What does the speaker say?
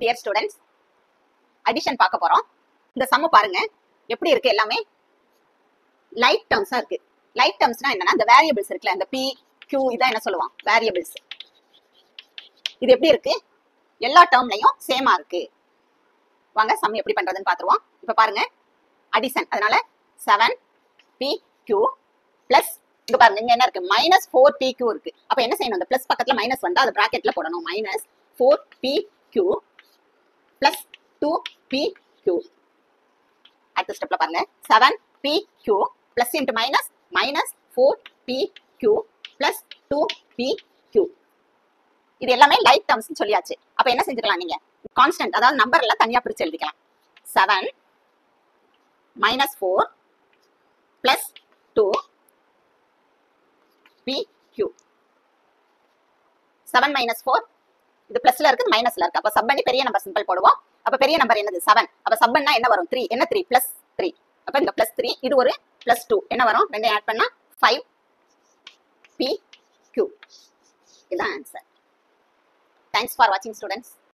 Dear students, addition பார்க்க போறோம். இந்த சம்ம பாருங்க எப்படி இருக்கு. எல்லாமே லைட் டேர்ம்ஸா இருக்கு. லைட் டேர்ம்ஸ்னா என்னன்னா, இந்த வேரியபிள்ஸ் இருக்குல்ல, இந்த பி கியூ இதான் என்ன சொல்லுவான், வேரியபிள்ஸ். இது எப்படி இருக்கு, எல்லா டேர்ம்லையும் சேமா இருக்கு. வாங்க சம் எப்படி பண்றதுன்னு பாத்துருவோம். இப்ப பாருங்க அடிஷன், அதனால 7pq பிளஸ் இங்க பாருங்க இங்க என்ன இருக்கு, -4pq இருக்கு. அப்ப என்ன செய்யணும், இந்த பிளஸ் பக்கத்துல மைனஸ் வந்தா அது பிராக்கெட்ல போடணும். -4pq plus 2pq. அடுத்த ஸ்டெப்ல பாருங்க 7pq plus into minus -4pq plus 2pq. இது எல்லாமே லைட் டேர்ம்ஸ் சொல்லியாச்சு. அப்ப என்ன செஞ்சுக்கலாம், நீங்க கான்ஸ்டன்ட் அதாவது நம்பர் எல்லாம் தனியா பிரிச்சு எழுதிக்கலாம். 7 -4 பிளஸ் 2pq. 7 -4 இது பிளஸ்ல இருக்கு மைனஸ்ல இருக்கு. அப்ப சப் பண்ணி பெரிய நம்பர் சிம்பிள் போடுவோம். அப்ப பெரிய நம்பர் என்னது 7. அப்ப சப் பண்ணா என்ன வரும், 3. என்ன 3 பிளஸ் 3. அப்ப இந்த பிளஸ் 3 இது ஒரு பிளஸ் 2 என்ன வரும், ரெண்டு ஆட் பண்ணா 5pq. இதுதான் answer. Thanks for watching, students.